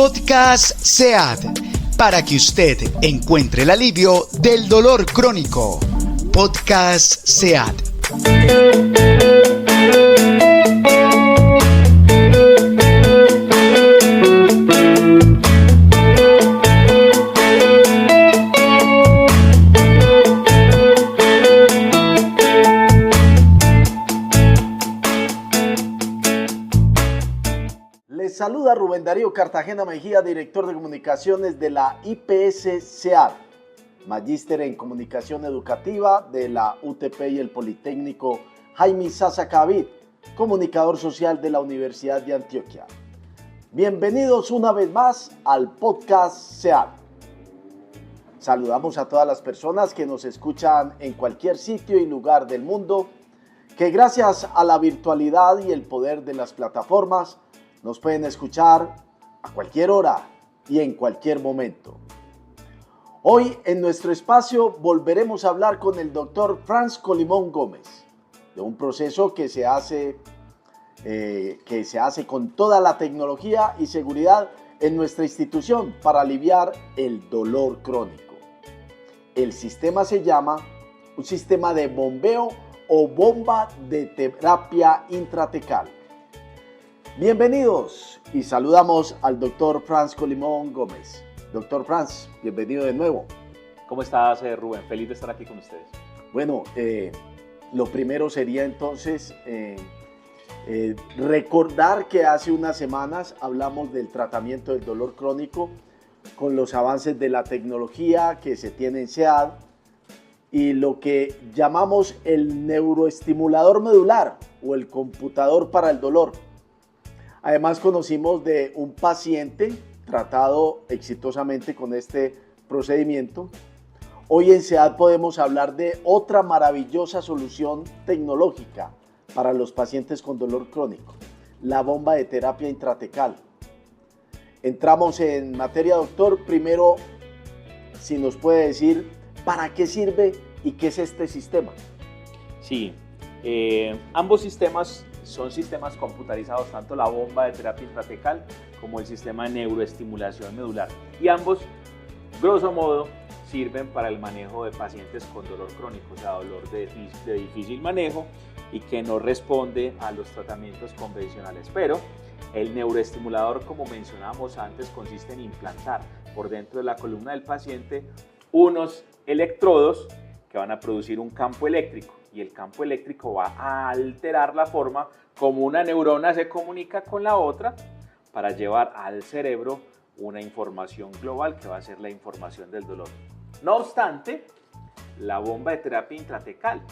Podcast SEAD, para que usted encuentre el alivio del dolor crónico. Podcast SEAD. Les saluda Rubén Darío Cartagena Mejía, director de comunicaciones de la IPS SEAD, magíster en comunicación educativa de la UTP y el Politécnico Jaime Sasa Cavit, comunicador social de la Universidad de Antioquia. Bienvenidos una vez más al podcast SEAD. Saludamos a todas las personas que nos escuchan en cualquier sitio y lugar del mundo, que gracias a la virtualidad y el poder de las plataformas nos pueden escuchar a cualquier hora y en cualquier momento. Hoy en nuestro espacio volveremos a hablar con el doctor Franz Colimón Gómez de un proceso que se hace con toda la tecnología y seguridad en nuestra institución para aliviar el dolor crónico. El sistema se llama un sistema de bombeo o bomba de terapia intratecal. Bienvenidos y saludamos al doctor Franz Colimón Gómez. Doctor Franz, bienvenido de nuevo. ¿Cómo estás, Rubén? Feliz de estar aquí con ustedes. Bueno, lo primero sería entonces recordar que hace unas semanas hablamos del tratamiento del dolor crónico con los avances de la tecnología que se tiene en SEAD y lo que llamamos el neuroestimulador medular o el computador para el dolor. Además conocimos de un paciente tratado exitosamente con este procedimiento. Hoy en SEAD podemos hablar de otra maravillosa solución tecnológica para los pacientes con dolor crónico, la bomba de terapia intratecal. Entramos en materia, doctor. Primero, si nos puede decir para qué sirve y qué es este sistema. Sí, ambos sistemas son sistemas computarizados, tanto la bomba de terapia intratecal como el sistema de neuroestimulación medular. Y ambos, grosso modo, sirven para el manejo de pacientes con dolor crónico, o sea, dolor de difícil manejo y que no responde a los tratamientos convencionales. Pero el neuroestimulador, como mencionábamos antes, consiste en implantar por dentro de la columna del paciente unos electrodos que van a producir un campo eléctrico. Y el campo eléctrico va a alterar la forma como una neurona se comunica con la otra para llevar al cerebro una información global que va a ser la información del dolor. No obstante, la bomba de terapia intratecal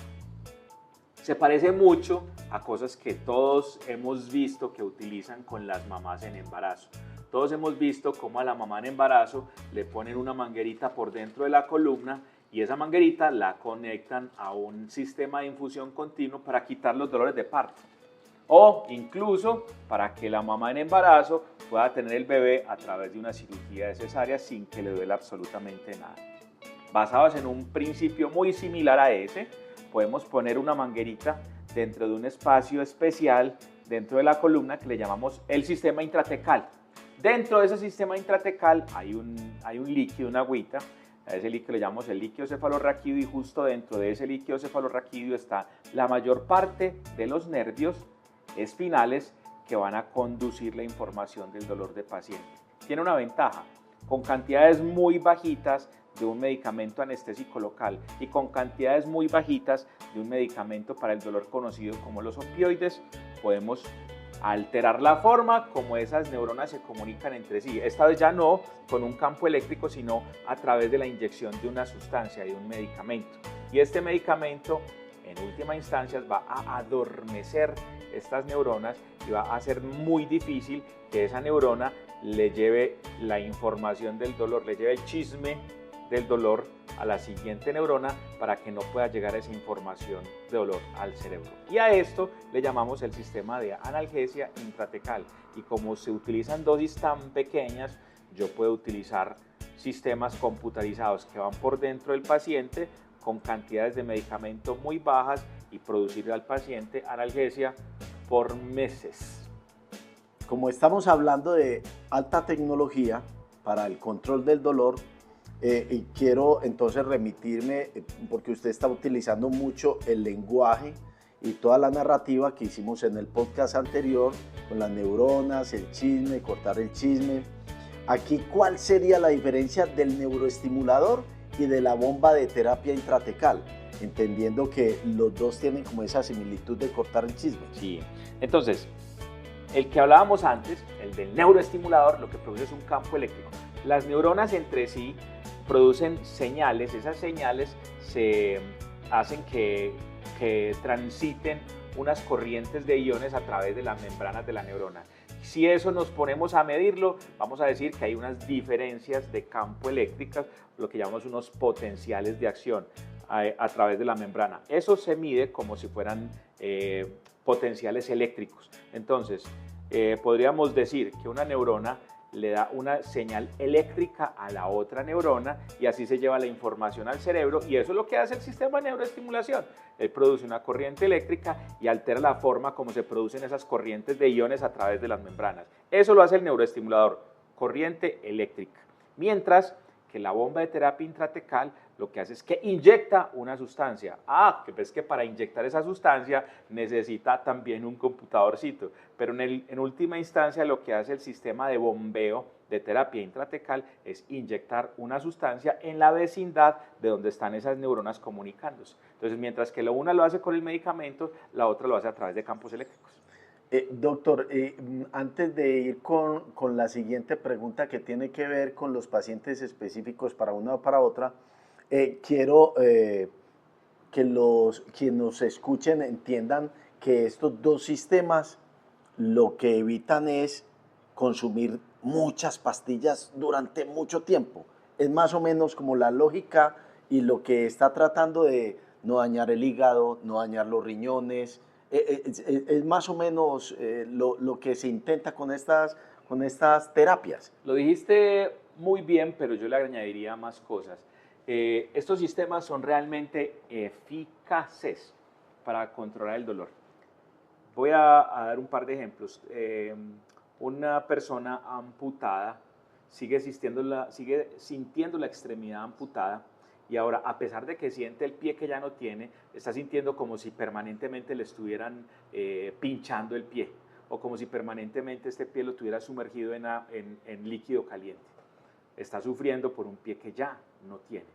se parece mucho a cosas que todos hemos visto que utilizan con las mamás en embarazo. Todos hemos visto cómo a la mamá en embarazo le ponen una manguerita por dentro de la columna y esa manguerita la conectan a un sistema de infusión continuo para quitar los dolores de parto. O incluso para que la mamá en embarazo pueda tener el bebé a través de una cirugía de cesárea sin que le duela absolutamente nada. Basados en un principio muy similar a ese, podemos poner una manguerita dentro de un espacio especial dentro de la columna que le llamamos el sistema intratecal. Dentro de ese sistema intratecal hay un líquido, una agüita. A ese líquido le llamamos el líquido cefalorraquídeo y justo dentro de ese líquido cefalorraquídeo está la mayor parte de los nervios espinales que van a conducir la información del dolor del paciente. Tiene una ventaja: con cantidades muy bajitas de un medicamento anestésico local y con cantidades muy bajitas de un medicamento para el dolor conocido como los opioides, podemos alterar la forma como esas neuronas se comunican entre sí. Esta vez ya no con un campo eléctrico, sino a través de la inyección de una sustancia, de un medicamento. Y este medicamento, en última instancia, va a adormecer estas neuronas y va a hacer muy difícil que esa neurona le lleve la información del dolor, le lleve el chisme del dolor a la siguiente neurona para que no pueda llegar esa información de dolor al cerebro. Y a esto le llamamos el sistema de analgesia intratecal. Y como se utilizan dosis tan pequeñas, yo puedo utilizar sistemas computarizados que van por dentro del paciente con cantidades de medicamento muy bajas y producir al paciente analgesia por meses. como estamos hablando de alta tecnología para el control del dolor, y quiero entonces remitirme, porque usted está utilizando mucho el lenguaje y toda la narrativa que hicimos en el podcast anterior, con las neuronas, el chisme, cortar el chisme. Aquí, ¿cuál sería la diferencia del neuroestimulador y de la bomba de terapia intratecal? Entendiendo que los dos tienen como esa similitud de cortar el chisme. Sí, entonces, el que hablábamos antes, el del neuroestimulador, lo que produce es un campo eléctrico. Las neuronas entre sí producen señales, esas señales se hacen que transiten unas corrientes de iones a través de las membranas de la neurona. Si eso nos ponemos a medirlo, vamos a decir que hay unas diferencias de campo eléctricas, lo que llamamos unos potenciales de acción a través de la membrana. Eso se mide como si fueran potenciales eléctricos. Entonces, podríamos decir que una neurona le da una señal eléctrica a la otra neurona y así se lleva la información al cerebro, y eso es lo que hace el sistema de neuroestimulación. Él produce una corriente eléctrica y altera la forma como se producen esas corrientes de iones a través de las membranas. Eso lo hace el neuroestimulador, corriente eléctrica. Mientras que la bomba de terapia intratecal lo que hace es que inyecta una sustancia. Que ves que para inyectar esa sustancia necesita también un computadorcito, pero en última instancia lo que hace el sistema de bombeo de terapia intratecal es inyectar una sustancia en la vecindad de donde están esas neuronas comunicándose. Entonces, mientras que la una lo hace con el medicamento, la otra lo hace a través de campos eléctricos. Doctor, antes de ir con la siguiente pregunta que tiene que ver con los pacientes específicos para una o para otra, quiero que quienes nos escuchen entiendan que estos dos sistemas lo que evitan es consumir muchas pastillas durante mucho tiempo. Es más o menos como la lógica y lo que está tratando de no dañar el hígado, no dañar los riñones. Es más o menos lo que se intenta con estas terapias. Lo dijiste muy bien, pero yo le añadiría más cosas. Estos sistemas son realmente eficaces para controlar el dolor. Voy a dar un par de ejemplos. Una persona amputada sigue sintiendo la extremidad amputada, y ahora, a pesar de que siente el pie que ya no tiene, está sintiendo como si permanentemente le estuvieran pinchando el pie, o como si permanentemente este pie lo tuviera sumergido en líquido caliente. Está sufriendo por un pie que ya no tiene.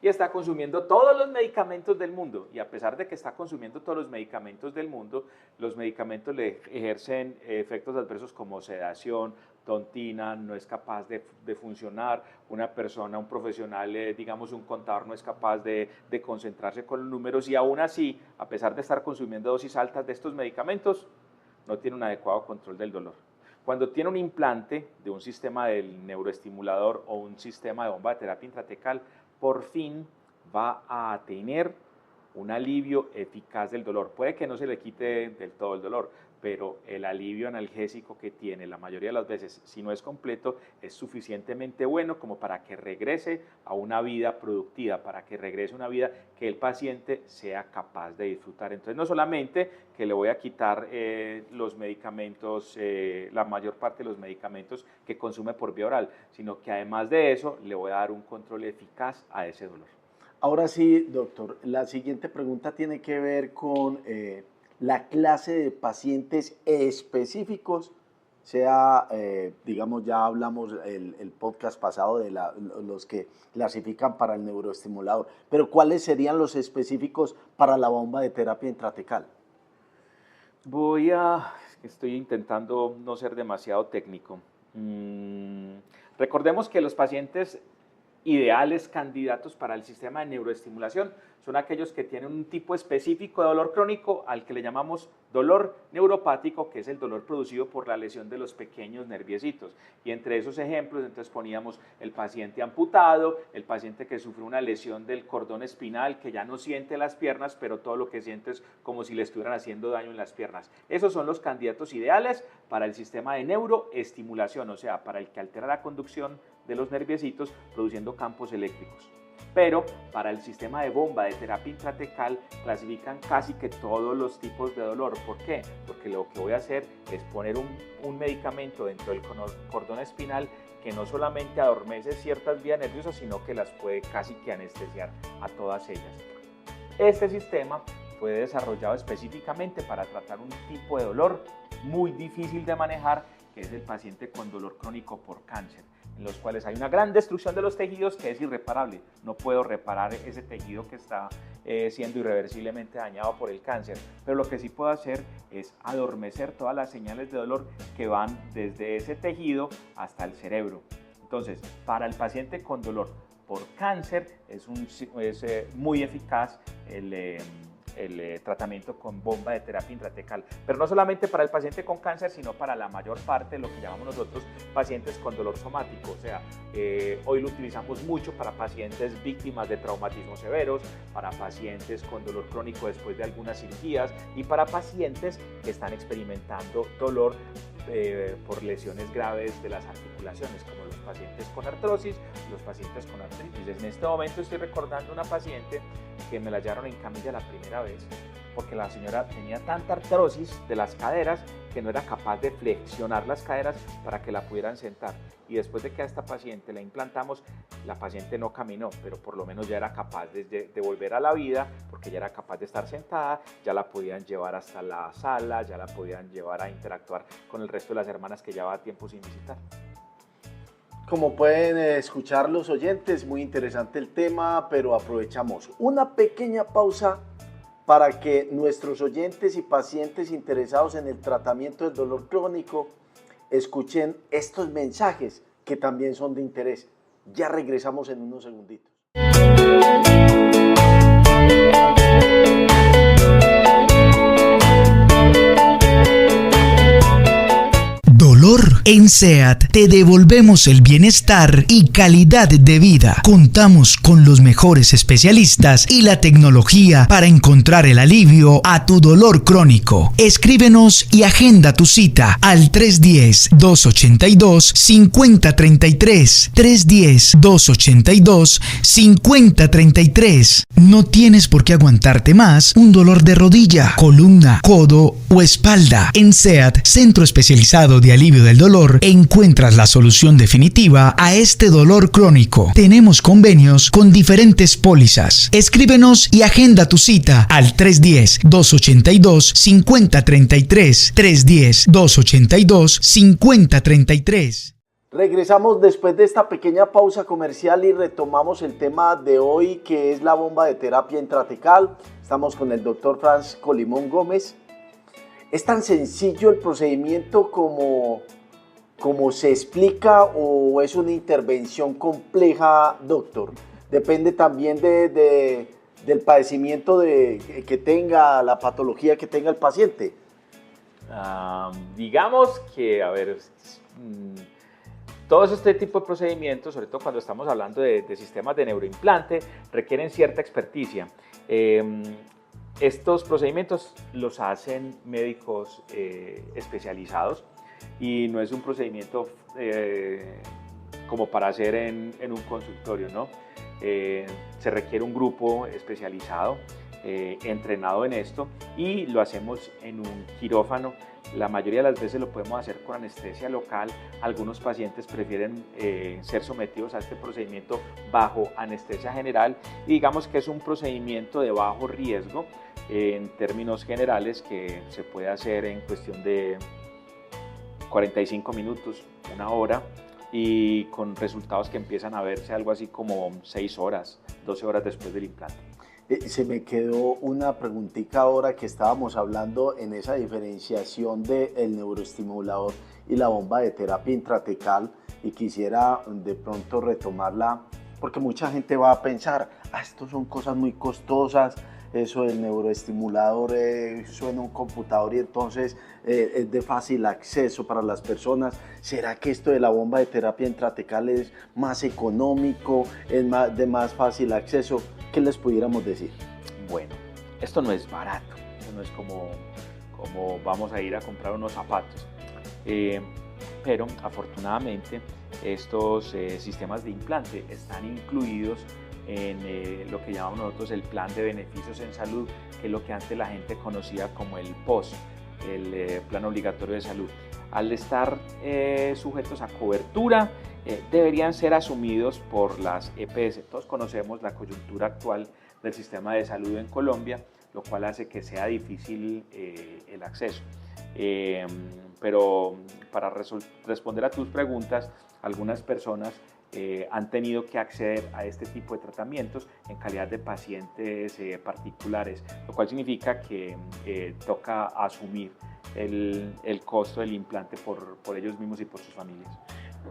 Y está consumiendo todos los medicamentos del mundo. Y a pesar de que está consumiendo todos los medicamentos del mundo, los medicamentos le ejercen efectos adversos como sedación, tontina, no es capaz de funcionar. Una persona, un profesional, digamos un contador, no es capaz de concentrarse con los números, y aún así, a pesar de estar consumiendo dosis altas de estos medicamentos, no tiene un adecuado control del dolor. Cuando tiene un implante de un sistema del neuroestimulador o un sistema de bomba de terapia intratecal, por fin va a tener un alivio eficaz del dolor. Puede que no se le quite del todo el dolor, pero el alivio analgésico que tiene la mayoría de las veces, si no es completo, es suficientemente bueno como para que regrese a una vida productiva, para que regrese a una vida que el paciente sea capaz de disfrutar. Entonces, no solamente que le voy a quitar los medicamentos, la mayor parte de los medicamentos que consume por vía oral, sino que además de eso le voy a dar un control eficaz a ese dolor. Ahora sí, doctor, la siguiente pregunta tiene que ver con la clase de pacientes específicos, digamos, ya hablamos el podcast pasado de los que clasifican para el neuroestimulador, pero ¿cuáles serían los específicos para la bomba de terapia intratecal? Estoy intentando no ser demasiado técnico. Recordemos que los pacientes ideales candidatos para el sistema de neuroestimulación son aquellos que tienen un tipo específico de dolor crónico al que le llamamos dolor neuropático, que es el dolor producido por la lesión de los pequeños nerviecitos. Y entre esos ejemplos, entonces poníamos el paciente amputado, el paciente que sufre una lesión del cordón espinal, que ya no siente las piernas, pero todo lo que siente es como si le estuvieran haciendo daño en las piernas. Esos son los candidatos ideales para el sistema de neuroestimulación, o sea, para el que altera la conducción de los nerviecitos produciendo campos eléctricos. Pero para el sistema de bomba de terapia intratecal clasifican casi que todos los tipos de dolor. ¿Por qué? Porque lo que voy a hacer es poner un medicamento dentro del cordón espinal que no solamente adormece ciertas vías nerviosas, sino que las puede casi que anestesiar a todas ellas. Este sistema fue desarrollado específicamente para tratar un tipo de dolor muy difícil de manejar, que es el paciente con dolor crónico por cáncer, en los cuales hay una gran destrucción de los tejidos que es irreparable. No puedo reparar ese tejido que está siendo irreversiblemente dañado por el cáncer, pero lo que sí puedo hacer es adormecer todas las señales de dolor que van desde ese tejido hasta el cerebro. Entonces, para el paciente con dolor por cáncer es muy eficaz el tratamiento con bomba de terapia intratecal, pero no solamente para el paciente con cáncer, sino para la mayor parte de lo que llamamos nosotros pacientes con dolor somático. O sea, hoy lo utilizamos mucho para pacientes víctimas de traumatismos severos, para pacientes con dolor crónico después de algunas cirugías y para pacientes que están experimentando dolor por lesiones graves de las articulaciones, como los pacientes con artrosis, los pacientes con artritis. En este momento estoy recordando una paciente que me la llevaron en camilla la primera vez porque la señora tenía tanta artrosis de las caderas que no era capaz de flexionar las caderas para que la pudieran sentar. Y después de que a esta paciente la implantamos, la paciente no caminó, pero por lo menos ya era capaz de volver a la vida, porque ya era capaz de estar sentada, ya la podían llevar hasta la sala, ya la podían llevar a interactuar con el resto de las hermanas que llevaba tiempo sin visitar. Como pueden escuchar los oyentes, muy interesante el tema, pero aprovechamos una pequeña pausa para que nuestros oyentes y pacientes interesados en el tratamiento del dolor crónico escuchen estos mensajes que también son de interés. Ya regresamos en unos segunditos. En SEAT te devolvemos el bienestar y calidad de vida. Contamos con los mejores especialistas y la tecnología para encontrar el alivio a tu dolor crónico. Escríbenos y agenda tu cita al 310-282-5033. 310-282-5033. No tienes por qué aguantarte más un dolor de rodilla, columna, codo o espalda. En SEAT, Centro Especializado de Alivio del Dolor, encuentras la solución definitiva a este dolor crónico. Tenemos convenios con diferentes pólizas. Escríbenos y agenda tu cita al 310-282-5033. 310-282-5033. Regresamos después de esta pequeña pausa comercial y retomamos el tema de hoy, que es la bomba de terapia intratecal. Estamos con el doctor Francisco Limón Gómez. ¿Es tan sencillo el procedimiento como se explica o es una intervención compleja, doctor? Depende también del padecimiento que tenga, la patología que tenga el paciente. Digamos que, todos este tipo de procedimientos, sobre todo cuando estamos hablando de sistemas de neuroimplante, requieren cierta experticia. Estos procedimientos los hacen médicos especializados y no es un procedimiento como para hacer en un consultorio, ¿no? Se requiere un grupo especializado, entrenado en esto, y lo hacemos en un quirófano. La mayoría de las veces lo podemos hacer con anestesia local. Algunos pacientes prefieren ser sometidos a este procedimiento bajo anestesia general, y digamos que es un procedimiento de bajo riesgo en términos generales, que se puede hacer en cuestión de 45 minutos, una hora, y con resultados que empiezan a verse algo así como 6 horas, 12 horas después del implante. Se me quedó una preguntita ahora que estábamos hablando en esa diferenciación del neuroestimulador y la bomba de terapia intratecal, y quisiera de pronto retomarla, porque mucha gente va a pensar, esto son cosas muy costosas, eso del neuroestimulador suena un computador y entonces es de fácil acceso para las personas. ¿Será que esto de la bomba de terapia intratecal es más económico, es de más fácil acceso? ¿Qué les pudiéramos decir? Bueno, esto no es barato, esto no es como vamos a ir a comprar unos zapatos, pero afortunadamente estos sistemas de implante están incluidos en lo que llamamos nosotros el plan de beneficios en salud, que es lo que antes la gente conocía como el POS, el plan obligatorio de salud. Al estar sujetos a cobertura, deberían ser asumidos por las EPS. Todos conocemos la coyuntura actual del sistema de salud en Colombia, lo cual hace que sea difícil el acceso. Pero para responder a tus preguntas, algunas personas han tenido que acceder a este tipo de tratamientos en calidad de pacientes particulares, lo cual significa que toca asumir el costo del implante por ellos mismos y por sus familias.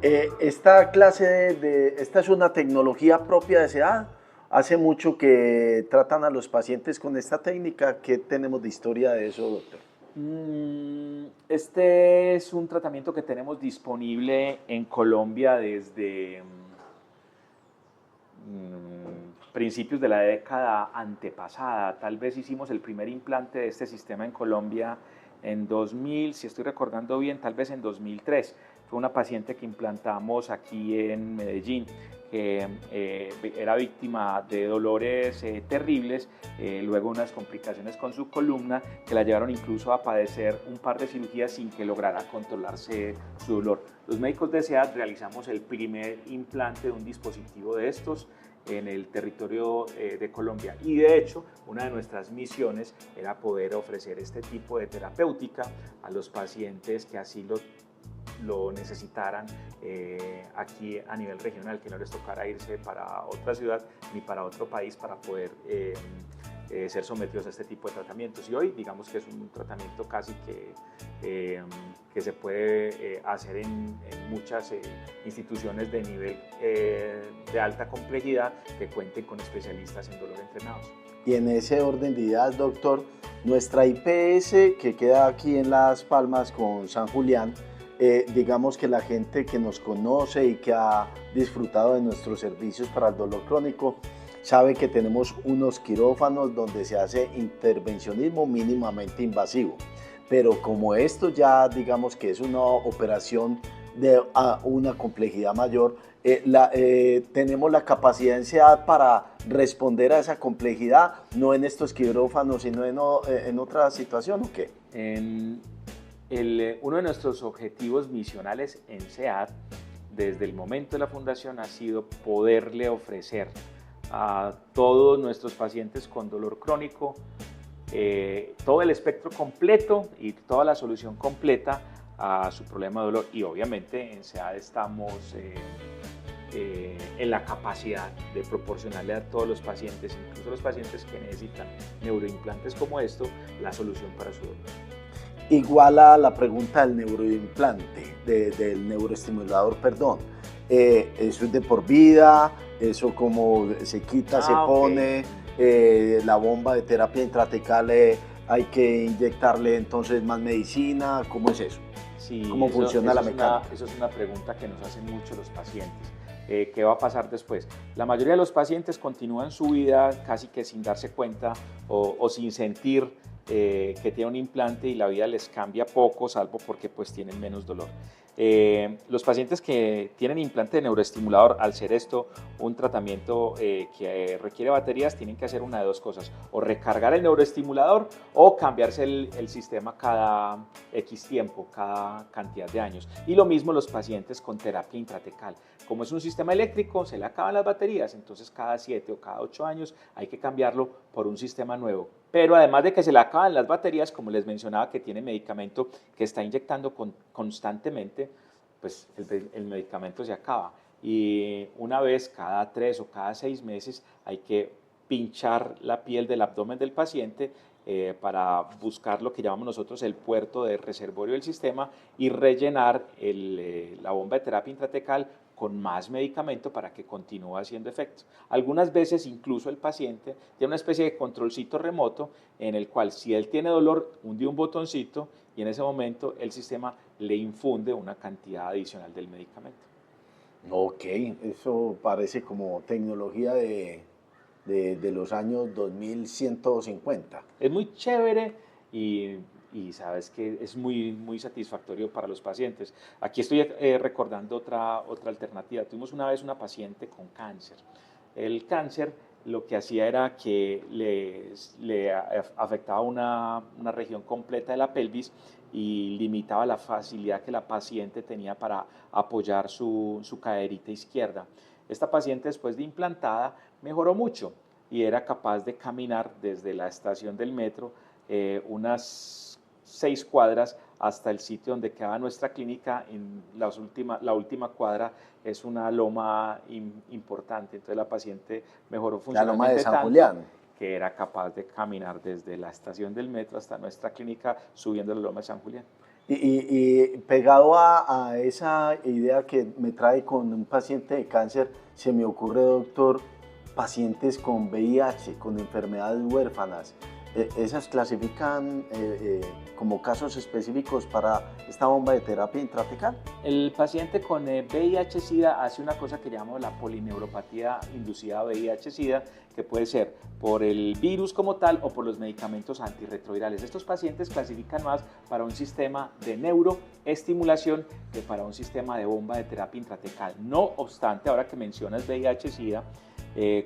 Esta esta es una tecnología propia de SEAD. Hace mucho que tratan a los pacientes con esta técnica. ¿Qué tenemos de historia de eso, doctor? Este es un tratamiento que tenemos disponible en Colombia desde principios de la década antepasada. Tal vez hicimos el primer implante de este sistema en Colombia en 2000, si estoy recordando bien, tal vez en 2003. Fue una paciente que implantamos aquí en Medellín, que era víctima de dolores terribles, luego unas complicaciones con su columna que la llevaron incluso a padecer un par de cirugías sin que lograra controlarse su dolor. Los médicos de SEAD realizamos el primer implante de un dispositivo de estos en el territorio de Colombia, y de hecho una de nuestras misiones era poder ofrecer este tipo de terapéutica a los pacientes que así lo necesitaran aquí a nivel regional, que no les tocara irse para otra ciudad ni para otro país para poder ser sometidos a este tipo de tratamientos. Y hoy digamos que es un tratamiento casi que se puede hacer en muchas instituciones de nivel de alta complejidad que cuenten con especialistas en dolor entrenados. Y en ese orden de ideas, doctor, nuestra IPS que queda aquí en Las Palmas con San Julián, digamos que la gente que nos conoce y que ha disfrutado de nuestros servicios para el dolor crónico sabe que tenemos unos quirófanos donde se hace intervencionismo mínimamente invasivo, pero como esto ya digamos que es una operación de una complejidad mayor, tenemos la capacidad en SEAD para responder a esa complejidad, no en estos quirófanos sino en otra situación, ¿o qué? Uno de nuestros objetivos misionales en SEAD desde el momento de la fundación ha sido poderle ofrecer a todos nuestros pacientes con dolor crónico todo el espectro completo y toda la solución completa a su problema de dolor. Y obviamente en SEAD estamos en la capacidad de proporcionarle a todos los pacientes, incluso los pacientes que necesitan neuroimplantes como esto, la solución para su dolor. Igual a la pregunta del neuroimplante, del neuroestimulador, perdón. Eso es de por vida, eso como se quita, se pone, la bomba de terapia intratecal hay que inyectarle entonces más medicina, ¿cómo es eso? Sí, ¿Cómo funciona la mecánica? Eso es una pregunta que nos hacen mucho los pacientes. ¿Qué va a pasar después? La mayoría de los pacientes continúan su vida casi que sin darse cuenta o sin sentir que tiene un implante y la vida les cambia poco, salvo porque pues tienen menos dolor. Los pacientes que tienen implante de neuroestimulador, al ser esto un tratamiento que requiere baterías, tienen que hacer una de dos cosas: o recargar el neuroestimulador o cambiarse el sistema cada X tiempo, cada cantidad de años. Y lo mismo los pacientes con terapia intratecal. Como es un sistema eléctrico, se le acaban las baterías, entonces cada 7 o cada 8 años hay que cambiarlo por un sistema nuevo. Pero además de que se le acaban las baterías, como les mencionaba, que tiene medicamento que está inyectando constantemente, pues el medicamento se acaba. Y una vez cada 3 o cada 6 meses hay que pinchar la piel del abdomen del paciente para buscar lo que llamamos nosotros el puerto de reservorio del sistema y rellenar la bomba de terapia intratecal con más medicamento para que continúe haciendo efecto. Algunas veces incluso el paciente tiene una especie de controlcito remoto en el cual si él tiene dolor, hunde un botoncito y en ese momento el sistema le infunde una cantidad adicional del medicamento. Ok, eso parece como tecnología de los años 2150. Es muy chévere y sabes que es muy, muy satisfactorio para los pacientes. Aquí estoy recordando otra alternativa. Tuvimos una vez una paciente con cáncer. el cáncer, lo que hacía era que le afectaba una región completa de la pelvis y limitaba la facilidad que la paciente tenía para apoyar su caderita izquierda. Esta paciente, después de implantada, mejoró mucho y era capaz de caminar desde la estación del metro unas 6 cuadras hasta el sitio donde quedaba nuestra clínica. En la última cuadra es una loma importante, entonces la paciente mejoró funcionalmente. La loma de San Julián. Que era capaz de caminar desde la estación del metro hasta nuestra clínica subiendo la loma de San Julián. Y pegado a esa idea que me trae con un paciente de cáncer, se me ocurre, doctor, pacientes con VIH, con enfermedades huérfanas. ¿Esas clasifican como casos específicos para esta bomba de terapia intratecal? El paciente con VIH-Sida hace una cosa que llamamos la polineuropatía inducida a VIH-Sida, que puede ser por el virus como tal o por los medicamentos antirretrovirales. Estos pacientes clasifican más para un sistema de neuroestimulación que para un sistema de bomba de terapia intratecal. No obstante, ahora que mencionas VIH-Sida,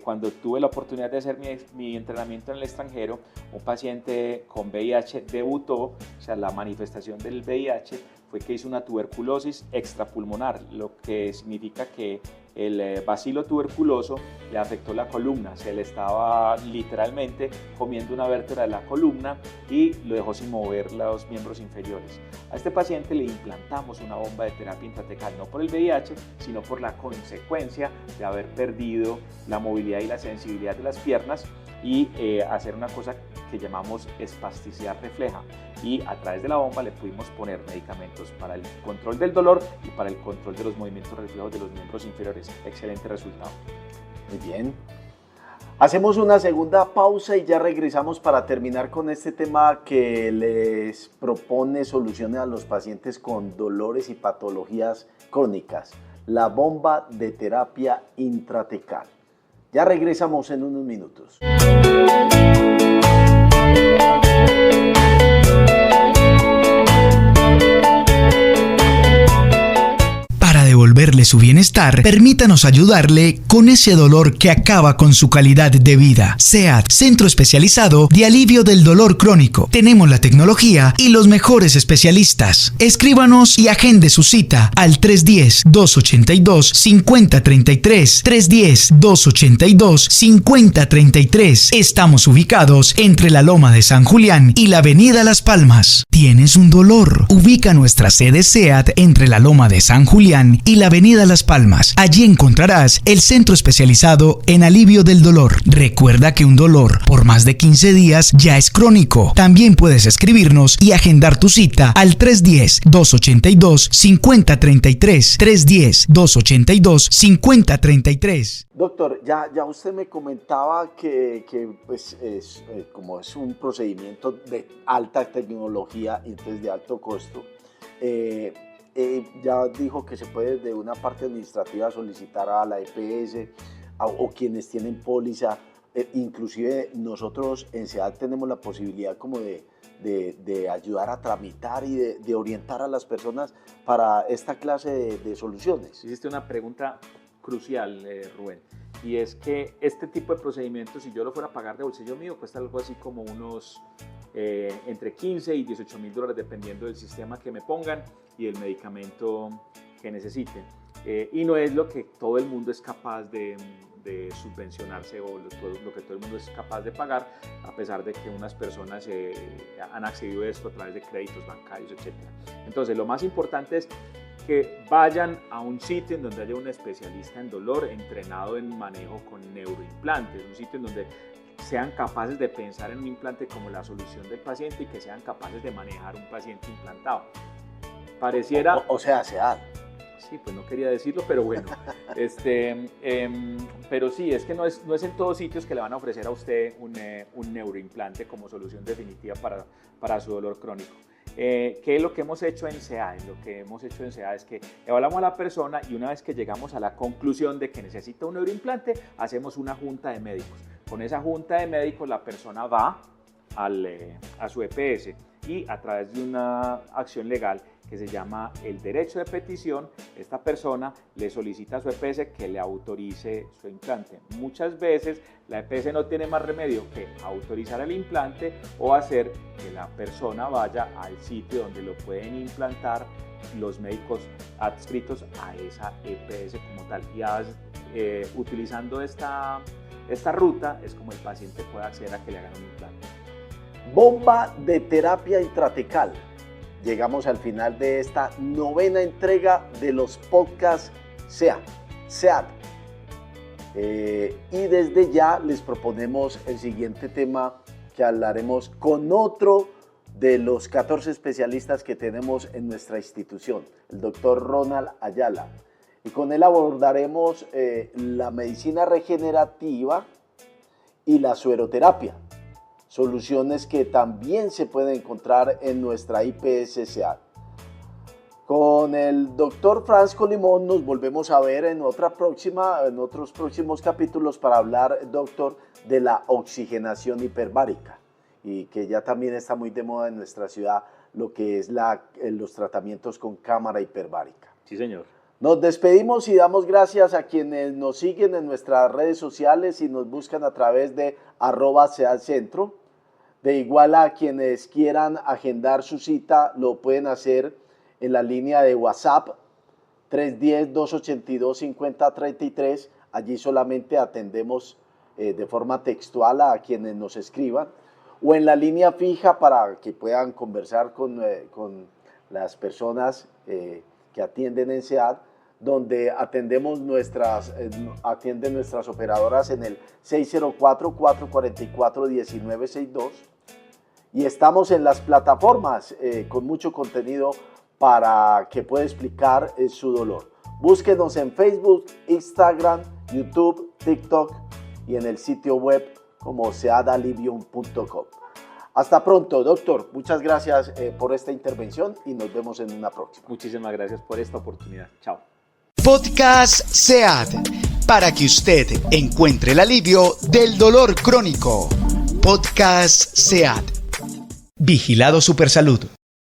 cuando tuve la oportunidad de hacer mi entrenamiento en el extranjero, un paciente con VIH debutó, o sea, la manifestación del VIH fue que hizo una tuberculosis extrapulmonar, lo que significa que el bacilo tuberculoso le afectó la columna, se le estaba literalmente comiendo una vértebra de la columna y lo dejó sin mover los miembros inferiores. A este paciente le implantamos una bomba de terapia intratecal, no por el VIH, sino por la consecuencia de haber perdido la movilidad y la sensibilidad de las piernas y hacer una cosa que llamamos espasticidad refleja, y a través de la bomba le pudimos poner medicamentos para el control del dolor y para el control de los movimientos reflejos de los miembros inferiores. Excelente resultado. Muy bien. Hacemos una segunda pausa y ya regresamos para terminar con este tema que les propone soluciones a los pacientes con dolores y patologías crónicas, la bomba de terapia intratecal. Ya regresamos en unos minutos. Para devolverle su bienestar, permítanos ayudarle con ese dolor que acaba con su calidad de vida. SEAT, Centro Especializado de Alivio del Dolor Crónico. Tenemos la tecnología y los mejores especialistas. Escríbanos y agende su cita al 310-282-5033. 310-282-5033. Estamos ubicados entre la Loma de San Julián y la Avenida Las Palmas. ¿Tienes un dolor? Ubica nuestra sede SEAT entre la Loma de San Julián y la Avenida Las Palmas. Allí encontrarás el centro especializado en alivio del dolor. Recuerda que un dolor por más de 15 días ya es crónico. También puedes escribirnos y agendar tu cita al 310-282-5033. 310-282-5033. Doctor, ya usted me comentaba que pues como es un procedimiento de alta tecnología y entonces de alto costo, ya dijo que se puede de una parte administrativa solicitar a la EPS o quienes tienen póliza, inclusive nosotros en SEAT tenemos la posibilidad como de ayudar a tramitar y de orientar a las personas para esta clase de soluciones. Hiciste una pregunta crucial, Rubén, y es que este tipo de procedimientos, si yo lo fuera a pagar de bolsillo mío, cuesta algo así como unos entre 15 y 18 mil dólares dependiendo del sistema que me pongan y el medicamento que necesiten. Y no es lo que todo el mundo es capaz de subvencionarse o lo que todo el mundo es capaz de pagar, a pesar de que unas personas han accedido a esto a través de créditos bancarios, etc. Entonces, lo más importante es que vayan a un sitio en donde haya un especialista en dolor entrenado en manejo con neuroimplantes, un sitio en donde sean capaces de pensar en un implante como la solución del paciente y que sean capaces de manejar un paciente implantado. Pareciera... O sea, SEAT. Sí, pues no quería decirlo, pero bueno. Pero sí, es que no es en todos sitios que le van a ofrecer a usted un neuroimplante como solución definitiva para su dolor crónico. ¿Qué es lo que hemos hecho en SEAT? Lo que hemos hecho en SEAT es que evaluamos a la persona y una vez que llegamos a la conclusión de que necesita un neuroimplante, hacemos una junta de médicos. Con esa junta de médicos la persona va a su EPS y a través de una acción legal que se llama el derecho de petición. Esta persona le solicita a su EPS que le autorice su implante. Muchas veces la EPS no tiene más remedio que autorizar el implante o hacer que la persona vaya al sitio donde lo pueden implantar los médicos adscritos a esa EPS como tal. Y utilizando esta ruta es como el paciente puede acceder a que le hagan un implante. Bomba de terapia intratecal. Llegamos al final de esta 9ª entrega de los podcasts SEAD. Y desde ya les proponemos el siguiente tema que hablaremos con otro de los 14 especialistas que tenemos en nuestra institución, el doctor Ronald Ayala. Y con él abordaremos la medicina regenerativa y la sueroterapia, soluciones que también se pueden encontrar en nuestra IPS SEAD. Con el doctor Franz Colimón nos volvemos a ver en otros próximos capítulos para hablar, doctor, de la oxigenación hiperbárica, y que ya también está muy de moda en nuestra ciudad, lo que es los tratamientos con cámara hiperbárica. Sí, señor. Nos despedimos y damos gracias a quienes nos siguen en nuestras redes sociales y nos buscan a través de @seadcentro. De igual a quienes quieran agendar su cita, lo pueden hacer en la línea de WhatsApp 310-282-5033. Allí solamente atendemos de forma textual a quienes nos escriban, o en la línea fija para que puedan conversar con las personas que atienden en SEAD, donde atienden nuestras operadoras en el 604-444-1962. Y estamos en las plataformas con mucho contenido para que pueda explicar su dolor. Búsquenos en Facebook, Instagram, YouTube, TikTok y en el sitio web como seadalivium.com. Hasta pronto, doctor. Muchas gracias por esta intervención y nos vemos en una próxima. Muchísimas gracias por esta oportunidad. Chao. Podcast SEAD, para que usted encuentre el alivio del dolor crónico. Podcast SEAD. Vigilado Supersalud.